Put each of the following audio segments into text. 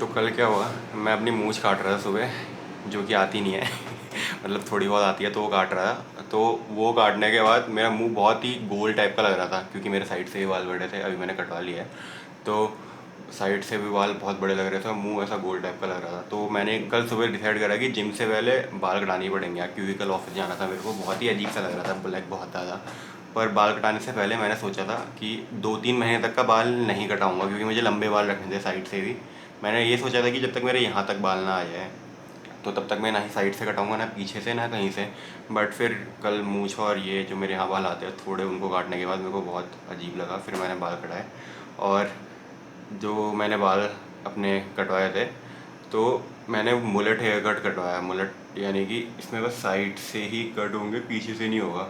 तो कल क्या हुआ, मैं अपनी मूंछ काट रहा था सुबह, जो कि आती नहीं है मतलब थोड़ी बहुत आती है, तो वो काट रहा था। तो वो काटने के बाद मेरा मुंह बहुत ही गोल टाइप का लग रहा था, क्योंकि मेरे साइड से ही बाल बड़े थे, अभी मैंने कटवा लिया है। तो साइड से भी बाल बहुत बड़े लग रहे थे, मुंह ऐसा गोल टाइप का लग रहा था। तो मैंने कल सुबह डिसाइड करा कि जिम से पहले बाल कटाने ही पड़ेंगे, क्योंकि कल ऑफिस जाना था मेरे को। बहुत ही अजीब सा लग रहा था, ब्लैक बहुत ज़्यादा। पर बाल कटाने से पहले मैंने सोचा था कि 2-3 महीने तक का बाल नहीं कटाऊंगा, क्योंकि मुझे लंबे बाल रखने थे साइड से भी। मैंने ये सोचा था कि जब तक मेरे यहाँ तक बाल ना आ जाए, तो तब तक मैं ना ही साइड से कटाऊंगा, ना पीछे से, ना कहीं से। बट फिर कल मूंछ और ये जो मेरे यहाँ बाल आते हैं थोड़े, उनको काटने के बाद मेरे को बहुत अजीब लगा, फिर मैंने बाल कटाए। और जो मैंने बाल अपने कटवाए थे, तो मैंने मुलेट हेयर कट कटवाया। मुलेट यानी कि इसमें बस साइड से ही कट होंगे, पीछे से नहीं होगा।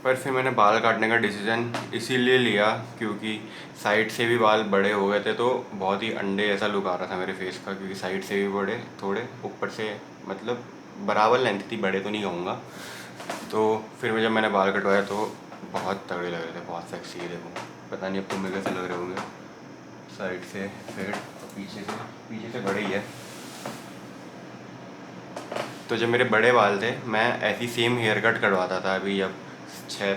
पर फिर मैंने बाल काटने का डिसीज़न इसीलिए लिया क्योंकि साइड से भी बाल बड़े हो गए थे, तो बहुत ही अंडे ऐसा लुक आ रहा था मेरे फेस का, क्योंकि साइड से भी बड़े थोड़े, ऊपर से मतलब बराबर लेंथ थी, बड़े तो नहीं कहूँगा। तो फिर जब मैंने बाल कटवाया तो बहुत तगड़े लग रहे थे, बहुत सेक्सी। देखो, पता नहीं अब तुम्हें कैसे लग रहे होंगे। साइड से फेड और पीछे से बड़े ही है। तो जब मेरे बड़े बाल थे, मैं ऐसी सेम हेयर कट करवाता था। अभी जब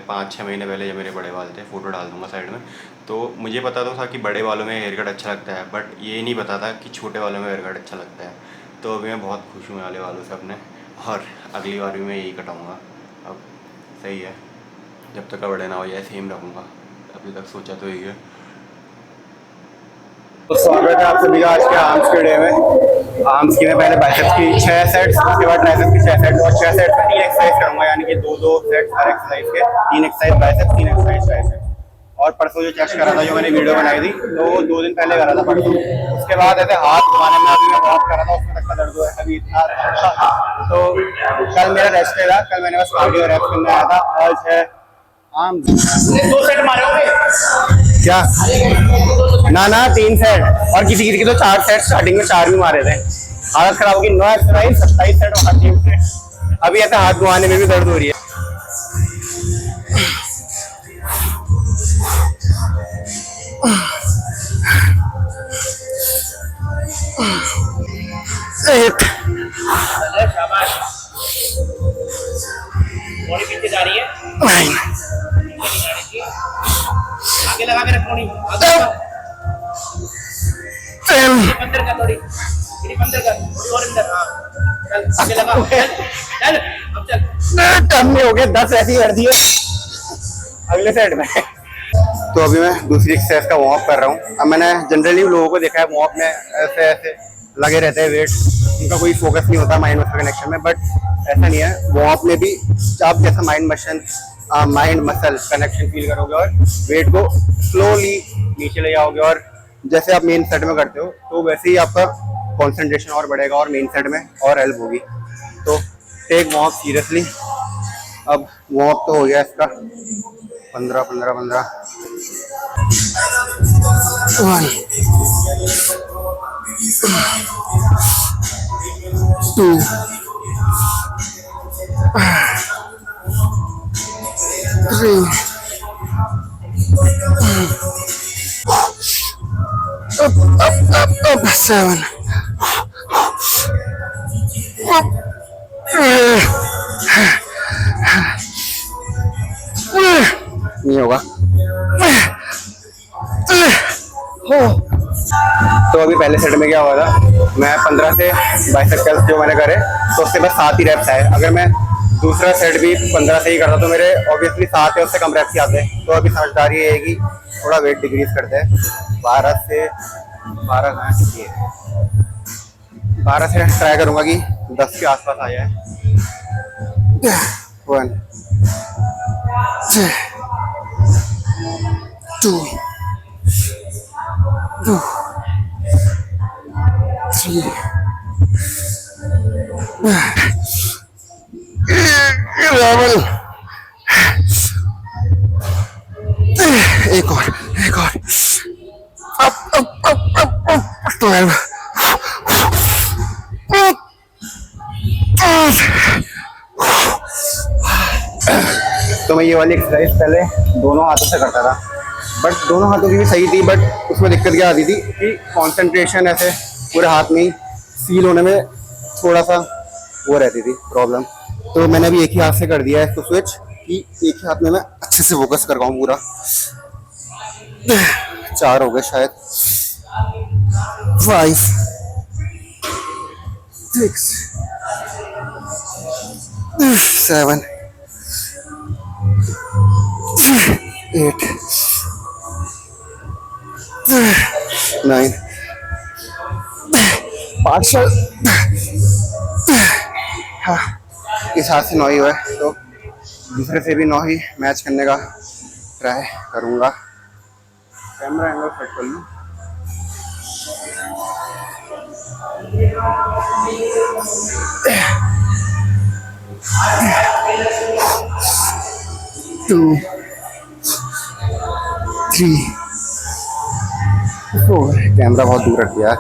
5-6 महीने पहले जब मेरे बड़े बाल थे, फ़ोटो डाल दूँगा साइड में, तो मुझे पता तो था कि बड़े बालों में हेयर कट अच्छा लगता है, बट ये नहीं पता था कि छोटे बालों में हेयर कट अच्छा लगता है। तो अभी मैं बहुत खुश हूँ वाले बालों से अपने, और अगली बार भी मैं यही कटाऊँगा। अब सही है, जब तक का बड़े ना हो जाए सेम रखूँगा। अभी तक सोचा तो यही है। तो स्वागत है आप सभी का आज के आर्म्स के डे में। आर्म्स की मैं पहले बाइसेप्स की 6 सेट्स, उसके बाद ट्राइसेप्स की 6 सेट्स, और 6 सेट्स में 3 एक्सरसाइज करूंगा, यानी कि 2-2 सेट्स हर एक्सरसाइज के, 3 एक्सरसाइज बाइसेप्स, 3 एक्सरसाइज ट्राइसेप्स। और परसों जो चेस्ट करा था, जो मैंने वीडियो बनाई थी, तो 2 दिन पहले करा था परसों। उसके बाद ऐसे हाथ घुमाने में अभी मैं वॉक कर रहा था, उसमें तक का दर्द हुआ है अभी इतना। तो कल मेरा रेस्ट डे था, कल मैंने बस कार्डियो रैप्स करने आया था। आज है आर्म। 2 सेट मारे होंगे क्या? ना 3 सेट, और किसी किसी की तो 4 सेट, स्टार्टिंग में 4 भी मारे थे। हालत खराब होगी। 9 एक्सरसाइज 27 सेट मारती है। अभी ऐसे हाथ घुमाने में भी दर्द हो रही है। शाबाश। बॉडी पीछे जा रही है, आगे लगा के रखो, नहीं अंदर का थोड़ी, अंदर का थोड़ी और अंदर। हाँ चल आगे लगा, चल अब चल। कम नहीं हो गया, 10 ऐसी कर दिए अगले सेट में। तो अभी मैं दूसरी एक्सरसाइज का वार्म अप कर रहा हूँ। अब मैंने जनरली लोगों को देखा है वार्म अप में ऐसे ऐसे लगे रहते हैं वेट, उनका कोई फोकस नहीं होता माइंड मसल कनेक्शन में, बट ऐसा नहीं है। वार्म अप में भी आप जैसा माइंड मसल कनेक्शन फील करोगे और वेट को स्लोली नीचे ले जाओगे, और जैसे आप मेन सेट में करते हो, तो वैसे ही आपका कॉन्सेंट्रेशन और बढ़ेगा और मेन सेट में और हेल्प होगी। तो टेक वार्म अप सीरियसली। अब वार्म अप तो हो गया इसका 15-15-15। 1 2 3 up 7 नहीं होगा। तो अभी पहले सेट में क्या हुआ था, मैं 15 से बाइसेप कर्ल्स जो मैंने करे, तो उससे बस 7 ही रेप्स आए। अगर मैं दूसरा सेट भी 15 से ही करता तो मेरे ऑब्वियसली 7 है, उससे कम रेप्स ही आते हैं। तो अभी समझदारी ये है कि थोड़ा वेट डिक्रीज करते हैं। 12 से ट्राई करूँगा कि 10 के आसपास आ जाए। 1 2 3 11। एक और 12। तो मैं ये वाली एक्सरसाइज पहले दोनों हाथों से करता था, बट दोनों हाथों की भी सही थी, बट उसमें दिक्कत क्या आती थी कि कंसंट्रेशन ऐसे पूरे हाथ में ही फील होने में थोड़ा सा वो रहती थी प्रॉब्लम। तो मैंने अभी एक ही हाथ से कर दिया है इसको स्विच, कि एक ही हाथ में मैं अच्छे से फोकस कर पाऊँ पूरा। 4 हो गए शायद, 5 6 7 8 9 पार्शल। हाँ, इस हाथ से 9 ही हुआ है, तो दूसरे से भी 9 ही मैच करने का ट्राई करूँगा। कैमरा एंगल सेट कर लूँ। टू 3 4, कैमरा बहुत दूर रख दिया।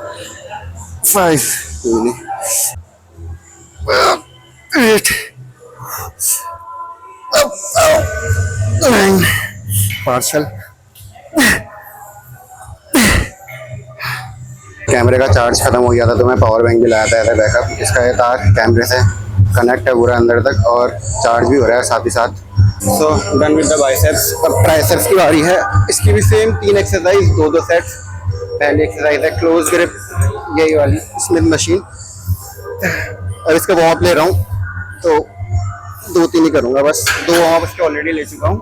5 कोई नहीं, 8 9 पार्शल। कैमरे का चार्ज खत्म हो गया था, तो मैं पावर बैंक भी लाया था एज बैकअप। इसका ये तार कैमरे से कनेक्ट है पूरा अंदर तक, और चार्ज भी हो रहा है साथ ही साथ। So done with the biceps. अब ट्राइसेप्स की बारी है। इसकी भी सेम 3 एक्सरसाइज, 2 सेट्स। पहली एक्सरसाइज है क्लोज ग्रिप, यही वाली स्मिथ मशीन। अब इसका वार्म अप ले रहा हूँ, तो 2-3 ही करूँगा बस। 2 वार्म अप इसके ऑलरेडी ले चुका हूँ।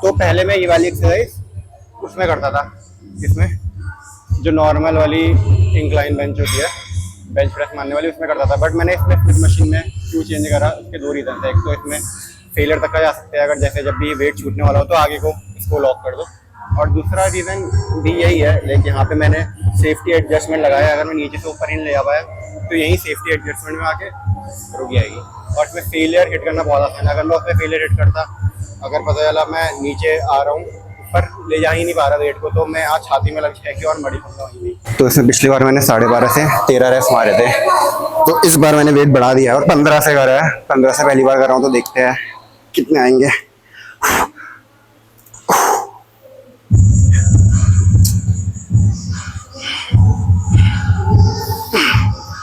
तो पहले मैं ये वाली एक्सरसाइज उसमें करता था, इसमें जो नॉर्मल वाली इंक्लाइन बेंच होती है, बेंच प्रेस मारने वाली, उसमें करता था। बट मैंने इसमें स्मिथ मशीन में क्यों चेंज करा, उसके 2 रीज़न थे। एक तो इसमें फेलियर तक का जा सकते हैं, अगर जैसे जब भी वेट छूटने वाला हो तो आगे को इसको लॉक कर दो। और दूसरा रीज़न भी यही है, लेकिन यहाँ पे मैंने सेफ्टी एडजस्टमेंट लगाया। अगर मैं नीचे से ऊपर ही ले जा पाया तो यही सेफ्टी एडजस्टमेंट में आके रुक जाएगी। और इसमें फेलियर हिट करना बहुत आसान है। अगर मैं उसमें फेलियर हिट करता, अगर पता चला मैं नीचे आ रहा हूँ, ऊपर ले जा ही नहीं पा रहा वेट को, तो मैं आज छाती में लग जाएगी और मड़ी पड़ना वहीं नहीं। तो इसमें पिछली बार मैंने 12.5 से 13 रेप्स मारे थे, तो इस बार मैंने वेट बढ़ा दिया है और 15 से करा है। 15 से पहली बार कर रहा हूँ, तो देखते हैं कितने आएंगे।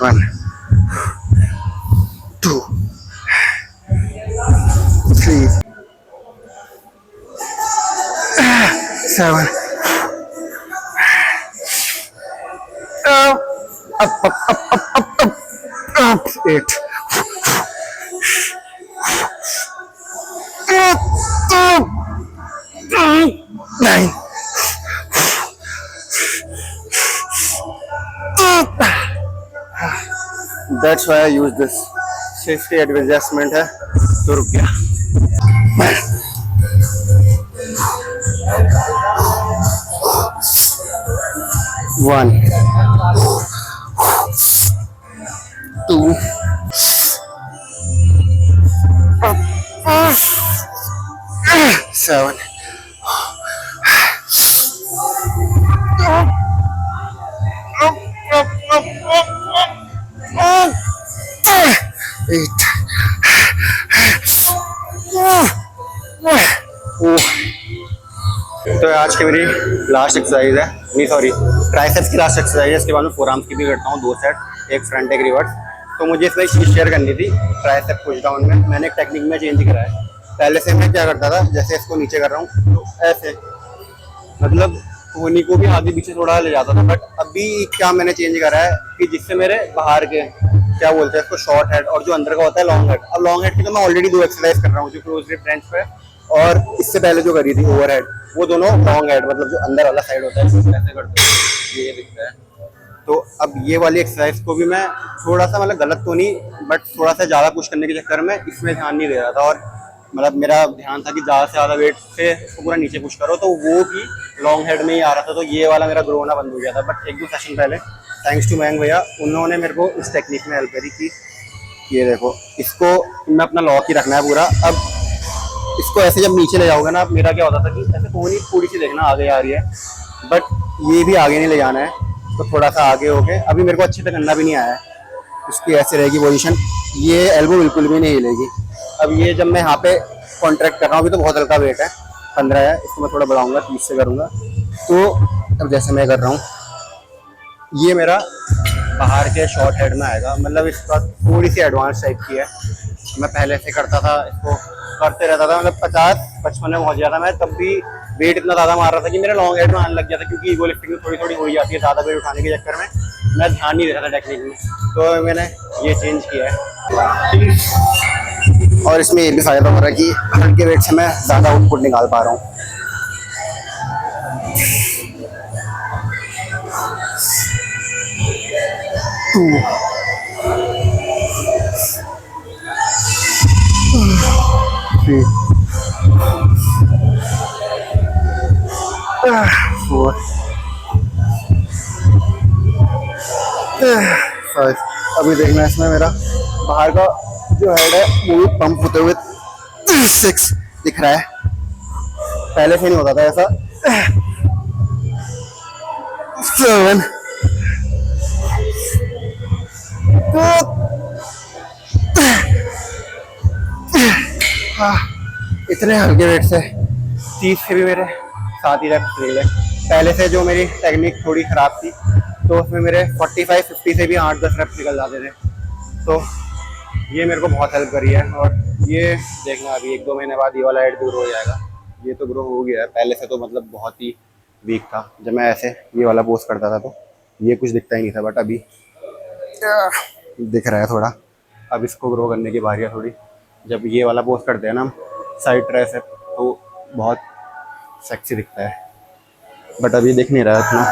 1 2 3 7 up 8 9 That's why I use this safety adjustment है, तो रुक गया। 1 2 7 8 तो आज की मेरी लास्ट एक्सरसाइज है, नहीं सॉरी, ट्राइसेप्स की लास्ट एक्सरसाइज है। इसके बाद मैं फोर आर्म्स की भी करता हूँ 2 सेट, एक फ्रंट एक रिवर्स। तो मुझे इसमें चीज़ शेयर करनी थी ट्राइसेप पुश डाउन में। मैंने एक टेक्निक में चेंज करा है। पहले से मैं क्या करता था, जैसे इसको नीचे कर रहा हूँ तो ऐसे, मतलब कोहनी को भी आगे पीछे थोड़ा ले जाता था। बट अभी क्या मैंने चेंज करा है कि जिससे मेरे बाहर के, क्या बोलते हैं इसको, शॉर्ट हेड, और जो अंदर का होता है लॉन्ग हेड। अब लॉन्ग हेड की तो मैं ऑलरेडी 2 एक्सरसाइज कर रहा हूँ, जो क्लोज ग्रिप बेंच पे, और इससे पहले जो करी थी ओवर हेड, वो दोनों लॉन्ग हेड, मतलब जो अंदर वाला साइड होता है, ऐसे करते हैं, ये दिखता है। तो अब ये वाली एक्सरसाइज को भी मैं थोड़ा सा, मतलब गलत तो नहीं, बट थोड़ा सा ज़्यादा पुश करने के चक्कर में इसमें ध्यान नहीं दे रहा था। और मतलब मेरा ध्यान था कि ज़्यादा से ज़्यादा वेट से उसको पूरा नीचे पुश करो, तो वो भी लॉन्ग हेड में ही आ रहा था। तो ये वाला मेरा ग्रो होना बंद हो गया था। बट 1-2 सेशन पहले थैंक्स टू मयंक भैया, उन्होंने मेरे को इस टेक्निक में हेल्प करी कि ये देखो, इसको मैं अपना लॉक ही रखना है पूरा। अब इसको ऐसे जब नीचे ले जाओगे ना, अब मेरा क्या होता था कि ऐसे थोड़ी सी देखना आगे आ रही है, बट ये भी आगे नहीं ले जाना है, तो थोड़ा सा आगे हो गए। अभी मेरे को अच्छे से करना भी नहीं आया है। इसकी ऐसे रहेगी पोजीशन, ये एल्बो बिल्कुल भी नहीं हिलेगी। अब ये जब मैं यहाँ पे कॉन्ट्रैक्ट कर रहा हूँ, अभी तो बहुत हल्का वेट है, 15 है, इसको मैं थोड़ा बढ़ाऊंगा, 30 से करूँगा। तो अब जैसे मैं कर रहा हूँ, ये मेरा बाहर के शॉर्ट हेड में आएगा, मतलब इसका थोड़ी सी एडवांस टाइप की है। मैं पहले से करता था, इसको करते रहता था, मतलब 50-55 में पहुंच जाता मैं, तब भी वेट इतना ज़्यादा मार रहा था कि मेरे लॉन्ग हेड में आने लग गया था, क्योंकि ईगो लिफ्टिंग थोड़ी थोड़ी हो ही जाती है ज़्यादा वेट उठाने के चक्कर में। मैं ध्यान नहीं देता था टेक्निक में, तो मैंने ये चेंज किया है। और इसमें ये भी फ़ायदा हो रहा है कि हल्के वेट से मैं ज़्यादा आउटपुट निकाल पा रहा हूँ। अभी देखना इसमें मेरा बाहर का जो हेड है वो भी पंप होते हुए 6 दिख रहा है, पहले से नहीं होता था ऐसा। 7 इतने हल्के वेट से 30 से भी मेरे साथ ही रेप्स निकले। पहले से जो मेरी टेक्निक थोड़ी ख़राब थी, तो उसमें मेरे 45-50 से भी 8-10 रेप्स निकल जाते थे। तो ये मेरे को बहुत हेल्प करी है। और ये देखना अभी 1-2 महीने बाद ये वाला हेड भी ग्रो हो जाएगा। ये तो ग्रो हो गया है, पहले से तो मतलब बहुत ही वीक था। जब मैं ऐसे ये वाला पोस्ट करता था तो ये कुछ दिखता ही नहीं था, बट अभी दिख रहा है थोड़ा। अब इसको ग्रो करने की बारी है थोड़ी। जब ये वाला पोस्ट करते हैं ना हम साइड ट्राइसेप, तो बहुत सेक्सी दिखता है, बट अभी दिख नहीं रहा है इतना।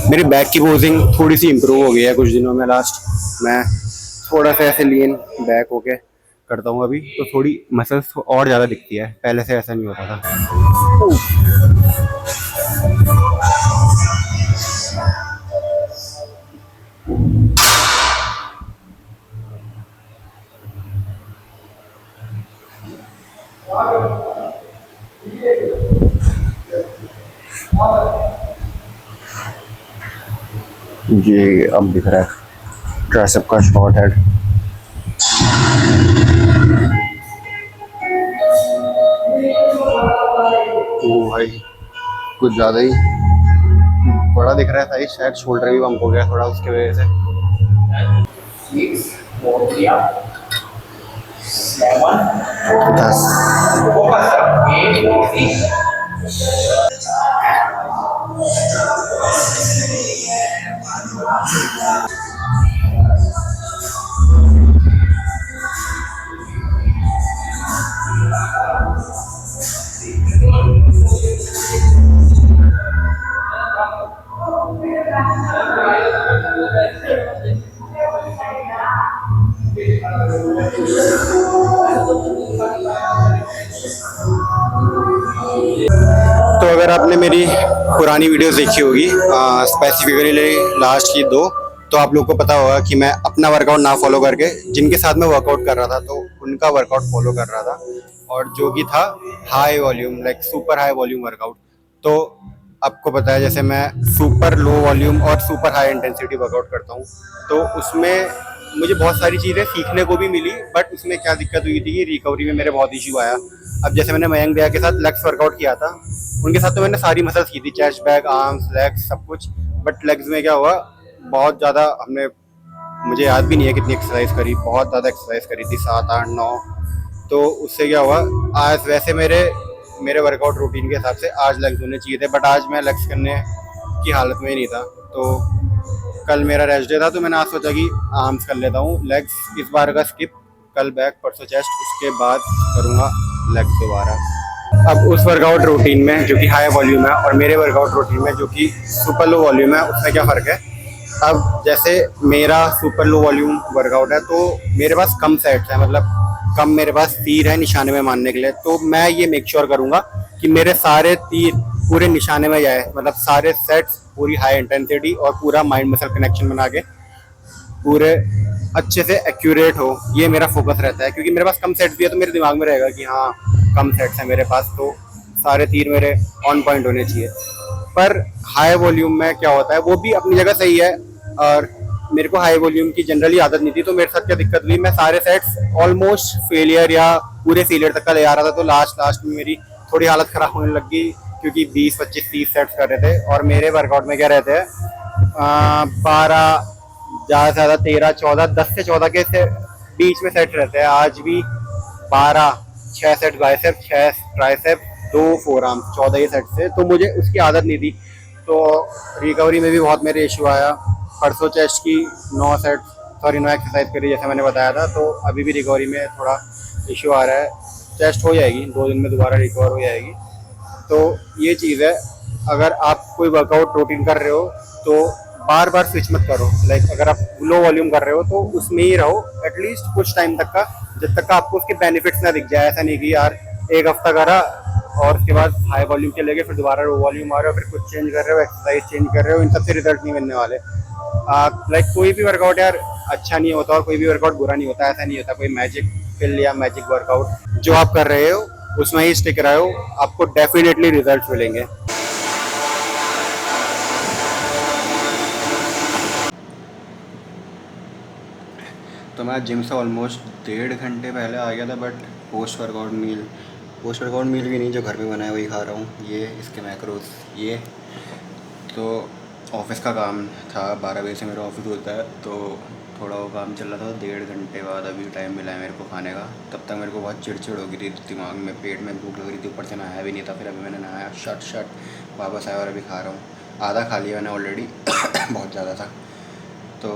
मेरी बैक की पोजिंग थोड़ी सी इम्प्रूव हो गई है कुछ दिनों में। लास्ट मैं थोड़ा सा ऐसे लीन बैक होके करता हूँ अभी, तो थोड़ी मसल्स और ज़्यादा दिखती है, पहले से ऐसा नहीं होता था। ये अब दिख रहा है ट्राइसेप का शॉर्ट हेड। ओ भाई कुछ ज़्यादा ही बड़ा दिख रहा है साइज, शायद शोल्डर भी बम्प हो गया थोड़ा उसके वजह से। 10 तो अगर आपने मेरी पुरानी वीडियोस देखी होगी, स्पेसिफिकली लास्ट की 2, तो आप लोग को पता होगा कि मैं अपना वर्कआउट ना फॉलो करके जिनके साथ मैं वर्कआउट कर रहा था तो उनका वर्कआउट फॉलो कर रहा था, और जो कि था high volume, like super high volume workout. तो आपको पता है जैसे मैं सुपर लो वॉल्यूम और सुपर हाई इंटेंसिटी वर्कआउट करता हूँ, तो उसमें मुझे बहुत सारी चीज़ें सीखने को भी मिली, बट उसमें क्या दिक्कत हुई थी कि रिकवरी में मेरे बहुत इशू आया। अब जैसे मैंने मयंक भैया के साथ लेग्स वर्कआउट किया था, उनके साथ तो मैंने सारी मसल्स की थी, चेस्ट, बैक, आर्म्स, लेग्स, सब कुछ। बट लेग्स में क्या हुआ, बहुत ज़्यादा हमने, मुझे याद भी नहीं है कितनी एक्सरसाइज करी, बहुत ज़्यादा एक्सरसाइज करी थी, 7, 8, 9। तो उससे क्या हुआ, आज वैसे मेरे वर्कआउट रूटीन के हिसाब से आज लेग्स होने चाहिए थे, बट आज मैं लेग्स करने की हालत में ही नहीं था। तो कल मेरा रेस्ट डे था, तो मैंने आज सोचा कि आर्म्स कर लेता हूँ, लेग्स इस बार का स्किप, कल बैक, परसों चेस्ट, उसके बाद करूँगा लेग्स दोबारा। अब उस वर्कआउट रूटीन में जो कि हाई वॉल्यूम है और मेरे वर्कआउट रूटीन में जो कि सुपर लो वॉल्यूम है, उसमें क्या फ़र्क है। अब जैसे मेरा सुपर लो वॉल्यूम वर्कआउट है, तो मेरे पास कम सेट्स है, मतलब कम मेरे पास तीर है निशाने में मारने के लिए। तो मैं ये मेक श्योर करूँगा कि मेरे सारे तीर पूरे निशाने में जाए, मतलब सारे सेट्स पूरी हाई इंटेंसिटी और पूरा माइंड मसल कनेक्शन बना के पूरे अच्छे से एक्यूरेट हो, ये मेरा फोकस रहता है। क्योंकि मेरे पास कम सेट्स भी है तो मेरे दिमाग में रहेगा कि हाँ कम सेट्स हैं मेरे पास, तो सारे तीर मेरे ऑन पॉइंट होने चाहिए। पर हाई वॉल्यूम में क्या होता है, वो भी अपनी जगह सही है, और मेरे को हाई वॉल्यूम की जनरली आदत नहीं थी, तो मेरे साथ क्या दिक्कत हुई, मैं सारे सेट्स ऑलमोस्ट फेलियर या पूरे फेलियर तक का ले आ रहा था। तो लास्ट में मेरी थोड़ी हालत ख़राब होने लगी, क्योंकि 20 25 30 सेट्स कर रहे थे और मेरे वर्कआउट में क्या रहते हैं 12 ज़्यादा से ज़्यादा 13 14 10 से 14 के से बीच में सेट रहते हैं। आज भी 6 set bicep, 6 tricep, 2 four arm, 14 ही सेट से, तो मुझे उसकी आदत नहीं थी। तो रिकवरी में भी बहुत मेरे इशू आया। परसों चेस्ट की 9 एक्सरसाइज करी जैसे मैंने बताया था, तो अभी भी रिकवरी में थोड़ा इशू आ रहा है। चेस्ट हो जाएगी 2 दिन में, दोबारा रिकवर हो जाएगी। तो ये चीज़ है, अगर आप कोई वर्कआउट रूटीन कर रहे हो तो बार बार स्विच मत करो। लाइक अगर आप लो वॉल्यूम कर रहे हो तो उसमें ही रहो एटलीस्ट कुछ टाइम तक का, जब तक का आपको उसके बेनिफिट्स ना दिख जाए। ऐसा नहीं कि यार एक हफ्ता करा और उसके बाद हाई वॉल्यूम चले गए, फिर दोबारा लो वॉल्यूम आ रहे हो, फिर कुछ चेंज कर रहे हो, एक्सरसाइज चेंज कर रहे हो, इन सबसे रिजल्ट नहीं मिलने वाले। लाइक कोई भी वर्कआउट यार अच्छा नहीं होता और कोई भी वर्कआउट बुरा नहीं होता, ऐसा नहीं होता कोई मैजिक पिल या मैजिक वर्कआउट। जो आप कर रहे हो उसमें ही स्टिक रहो, आपको डेफिनेटली रिजल्ट मिलेंगे। तो मैं जिम से ऑलमोस्ट 1.5 घंटे पहले आ गया था, बट पोस्ट वर्कआउट मील भी नहीं, जो घर पे बना है वही खा रहा हूँ। ये इसके मैक्रोस, ये तो ऑफिस का काम था, 12 बजे से मेरा ऑफिस होता है, तो थोड़ा वो काम चल रहा था। 1.5 घंटे बाद अभी टाइम मिला है मेरे को खाने का। तब तक मेरे को बहुत चिड़चिड़ हो गई थी, दिमाग में पेट में भूख लग रही थी, ऊपर से नहाया भी नहीं था। फिर अभी मैंने नहाया, शट वापस आया और अभी खा रहा हूँ। आधा खा लिया मैंने ऑलरेडी बहुत ज़्यादा था। तो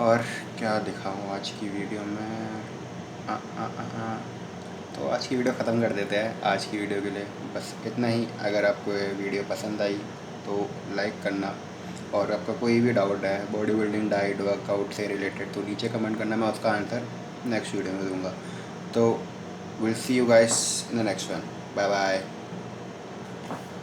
और क्या दिखाऊँ आज की वीडियो में, तो आज की वीडियो ख़त्म कर देते हैं। आज की वीडियो के लिए बस इतना ही। अगर आपको ये वीडियो पसंद आई तो लाइक करना, और आपका कोई भी डाउट है बॉडी बिल्डिंग, डाइट, वर्कआउट से रिलेटेड, तो नीचे कमेंट करना, मैं उसका आंसर नेक्स्ट वीडियो में दूंगा। तो will see you guys in the next one. Bye bye.